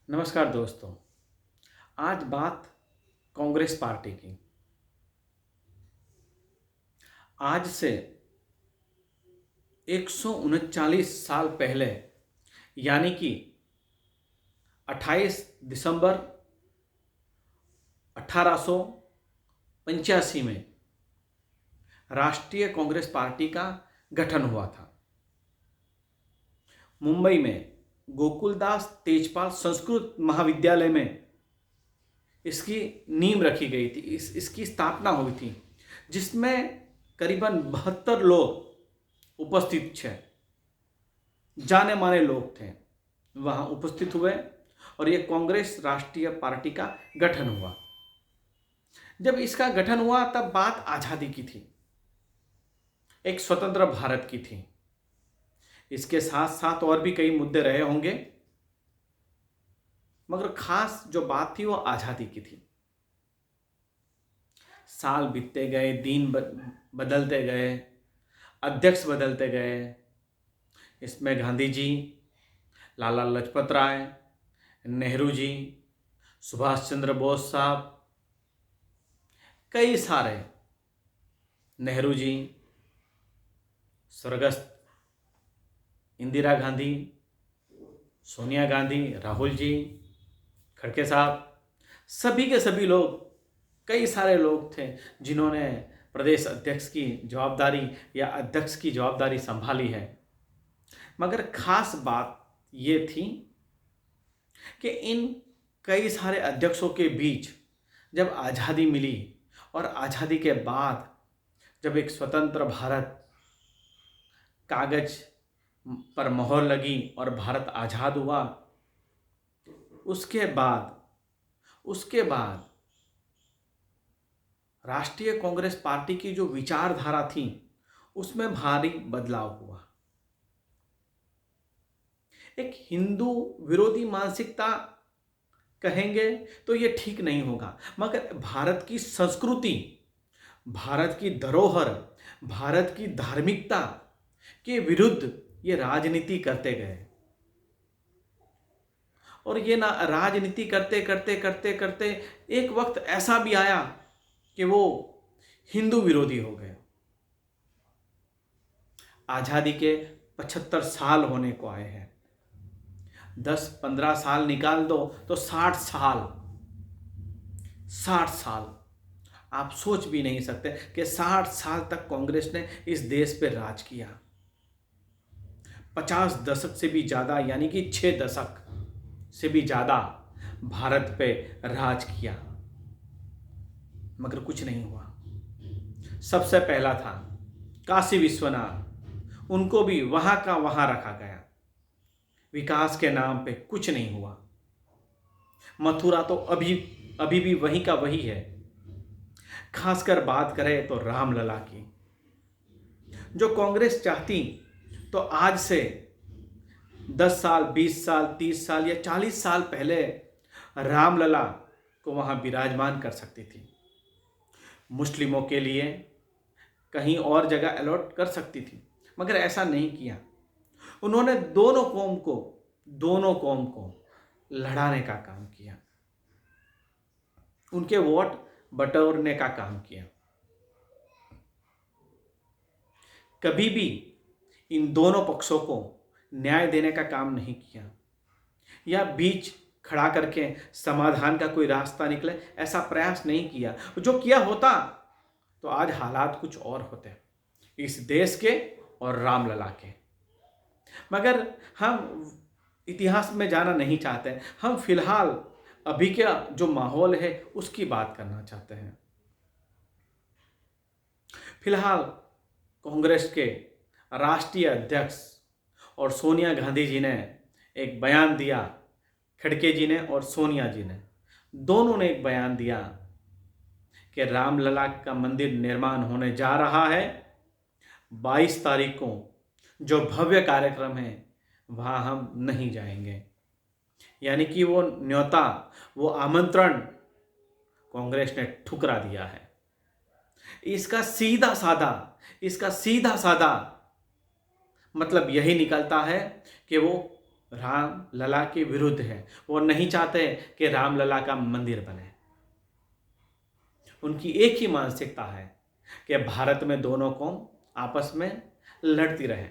नमस्कार दोस्तों। आज बात कांग्रेस पार्टी की। आज से 139 साल पहले यानी कि 28 दिसंबर 1885 में राष्ट्रीय कांग्रेस पार्टी का गठन हुआ था। मुंबई में गोकुलदास तेजपाल संस्कृत महाविद्यालय में इसकी नींव रखी गई थी। इसकी स्थापना हुई थी, जिसमें करीबन 72 लोग उपस्थित थे। जाने माने लोग थे, वहाँ उपस्थित हुए और ये कांग्रेस राष्ट्रीय पार्टी का गठन हुआ। जब इसका गठन हुआ तब बात आज़ादी की थी, एक स्वतंत्र भारत की थी। इसके साथ साथ और भी कई मुद्दे रहे होंगे, मगर खास जो बात थी वो आज़ादी की थी। साल बीतते गए, दिन बदलते गए, अध्यक्ष बदलते गए। इसमें गांधी जी, लाला लाजपत राय, नेहरू जी, सुभाष चंद्र बोस साहब, कई सारे, नेहरू जी, स्वर्गस्थ इंदिरा गांधी, सोनिया गांधी, राहुल जी, खड़गे साहब, सभी के सभी लोग, कई सारे लोग थे जिन्होंने प्रदेश अध्यक्ष की जवाबदारी या अध्यक्ष की जवाबदारी संभाली है। मगर खास बात ये थी कि इन कई सारे अध्यक्षों के बीच जब आज़ादी मिली और आज़ादी के बाद जब एक स्वतंत्र भारत कागज पर मोहर लगी और भारत आज़ाद हुआ, उसके बाद राष्ट्रीय कांग्रेस पार्टी की जो विचारधारा थी उसमें भारी बदलाव हुआ। एक हिंदू विरोधी मानसिकता कहेंगे तो ये ठीक नहीं होगा, मगर भारत की संस्कृति, भारत की धरोहर, भारत की धार्मिकता के विरुद्ध ये राजनीति करते गए। और ये ना राजनीति करते करते करते करते एक वक्त ऐसा भी आया कि वो हिंदू विरोधी हो गए। आज़ादी के 75 साल होने को आए हैं। 10-15 साल निकाल दो तो 60 साल आप सोच भी नहीं सकते कि 60 साल तक कांग्रेस ने इस देश पे राज किया। 50 दशक से भी ज़्यादा, यानी कि 6 दशक से भी ज़्यादा भारत पे राज किया, मगर कुछ नहीं हुआ। सबसे पहला था काशी विश्वनाथ, उनको भी वहाँ का वहाँ रखा गया। विकास के नाम पे कुछ नहीं हुआ। मथुरा तो अभी भी वही का वही है। खासकर बात करें तो रामलला की, जो कांग्रेस चाहती तो आज से 10 साल, 20 साल, 30 साल या 40 साल पहले रामलला को वहाँ विराजमान कर सकती थी। मुस्लिमों के लिए कहीं और जगह अलॉट कर सकती थी, मगर ऐसा नहीं किया। उन्होंने दोनों कौम को लड़ाने का काम किया, उनके वोट बटोरने का काम किया। कभी भी इन दोनों पक्षों को न्याय देने का काम नहीं किया या बीच खड़ा करके समाधान का कोई रास्ता निकले, ऐसा प्रयास नहीं किया। जो किया होता तो आज हालात कुछ और होते इस देश के और रामलला के। मगर हम इतिहास में जाना नहीं चाहते, हम फिलहाल अभी का जो माहौल है उसकी बात करना चाहते हैं। फिलहाल कांग्रेस के राष्ट्रीय अध्यक्ष और सोनिया गांधी जी ने एक बयान दिया, खड़गे जी ने और सोनिया जी ने दोनों ने एक बयान दिया कि रामलला का मंदिर निर्माण होने जा रहा है। 22 तारीख को जो भव्य कार्यक्रम है वहाँ हम नहीं जाएंगे। यानी कि वो न्योता, वो आमंत्रण कांग्रेस ने ठुकरा दिया है। इसका सीधा साधा मतलब यही निकलता है कि वो राम लला के विरुद्ध है। वो नहीं चाहते कि राम लला का मंदिर बने। उनकी एक ही मानसिकता है कि भारत में दोनों कौम आपस में लड़ती रहे।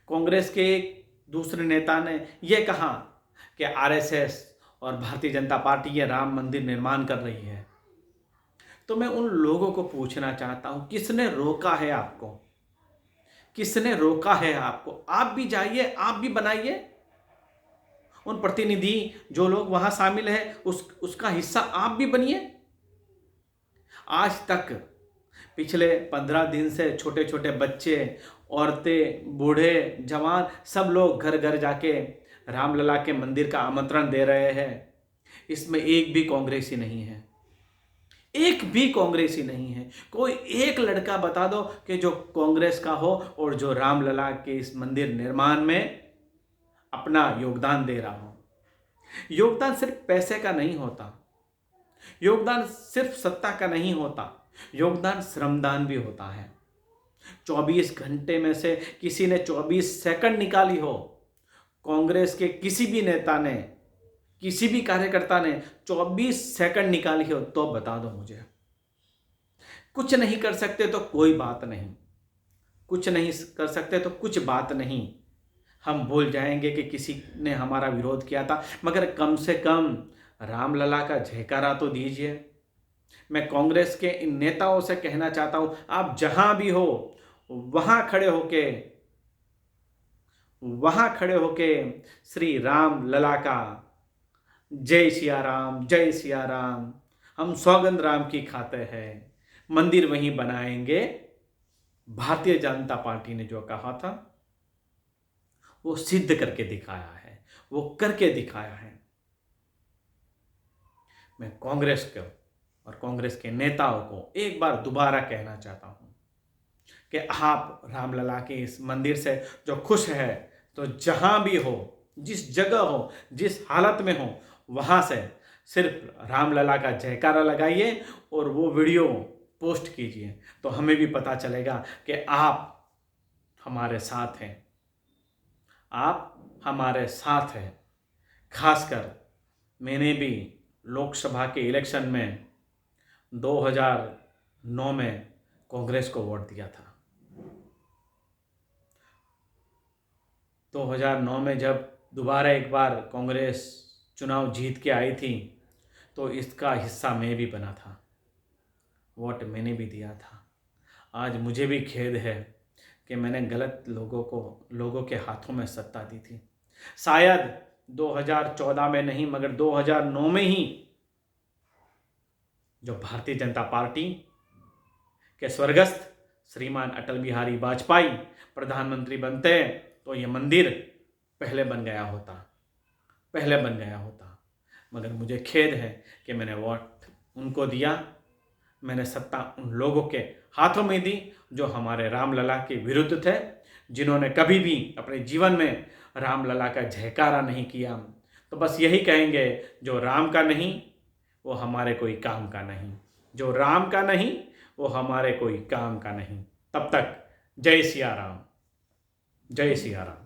कांग्रेस के एक दूसरे नेता ने यह कहा कि आरएसएस और भारतीय जनता पार्टी ये राम मंदिर निर्माण कर रही है। तो मैं उन लोगों को पूछना चाहता हूं, किसने रोका है आपको? किसने रोका है आपको? आप भी जाइए, आप भी बनाइए। उन प्रतिनिधि जो लोग वहां शामिल हैं उसका हिस्सा आप भी बनिए। आज तक पिछले 15 दिन से छोटे छोटे बच्चे, औरतें, बूढ़े, जवान सब लोग घर घर जाके रामलला के मंदिर का आमंत्रण दे रहे हैं। इसमें एक भी कांग्रेसी नहीं है, एक भी कांग्रेसी नहीं है। कोई एक लड़का बता दो कि जो कांग्रेस का हो और जो रामलला के इस मंदिर निर्माण में अपना योगदान दे रहा हो। योगदान सिर्फ पैसे का नहीं होता, योगदान सिर्फ सत्ता का नहीं होता, योगदान श्रमदान भी होता है। 24 घंटे में से किसी ने 24 सेकंड निकाली हो, कांग्रेस के किसी भी नेता ने, किसी भी कार्यकर्ता ने 24 सेकंड निकाली हो तो बता दो मुझे। कुछ नहीं कर सकते तो कोई बात नहीं, कुछ नहीं कर सकते तो कुछ बात नहीं, हम भूल जाएंगे कि किसी ने हमारा विरोध किया था, मगर कम से कम रामलला का जयकारा तो दीजिए। मैं कांग्रेस के इन नेताओं से कहना चाहता हूं, आप जहां भी हो वहां खड़े होके श्री राम लला का जय सिया राम, जय सिया राम, हम सौगंध राम की खाते हैं, मंदिर वहीं बनाएंगे। भारतीय जनता पार्टी ने जो कहा था वो सिद्ध करके दिखाया है, वो करके दिखाया है। मैं कांग्रेस को और कांग्रेस के नेताओं को एक बार दोबारा कहना चाहता हूं कि आप रामलला के इस मंदिर से जो खुश है तो जहां भी हो, जिस जगह हो, जिस हालत में हो, वहां से सिर्फ रामलला का जयकारा लगाइए और वो वीडियो पोस्ट कीजिए, तो हमें भी पता चलेगा कि आप हमारे साथ हैं, आप हमारे साथ हैं। खासकर मैंने भी लोकसभा के इलेक्शन में 2009 में कांग्रेस को वोट दिया था। 2009 में जब दोबारा एक बार कांग्रेस चुनाव जीत के आई थी तो इसका हिस्सा मैं भी बना था, वोट मैंने भी दिया था। आज मुझे भी खेद है कि मैंने गलत लोगों के हाथों में सत्ता दी थी। शायद 2014 में नहीं मगर 2009 में ही जो भारतीय जनता पार्टी के स्वर्गस्थ श्रीमान अटल बिहारी वाजपेयी प्रधानमंत्री बनते तो ये मंदिर पहले बन गया होता। मगर मुझे खेद है कि मैंने वोट उनको दिया, मैंने सत्ता उन लोगों के हाथों में दी जो हमारे रामलला के विरुद्ध थे, जिन्होंने कभी भी अपने जीवन में रामलला का जयकारा नहीं किया। तो बस यही कहेंगे, जो राम का नहीं वो हमारे कोई काम का नहीं, जो राम का नहीं वो हमारे कोई काम का नहीं। तब तक जय सिया राम, जय सिया राम।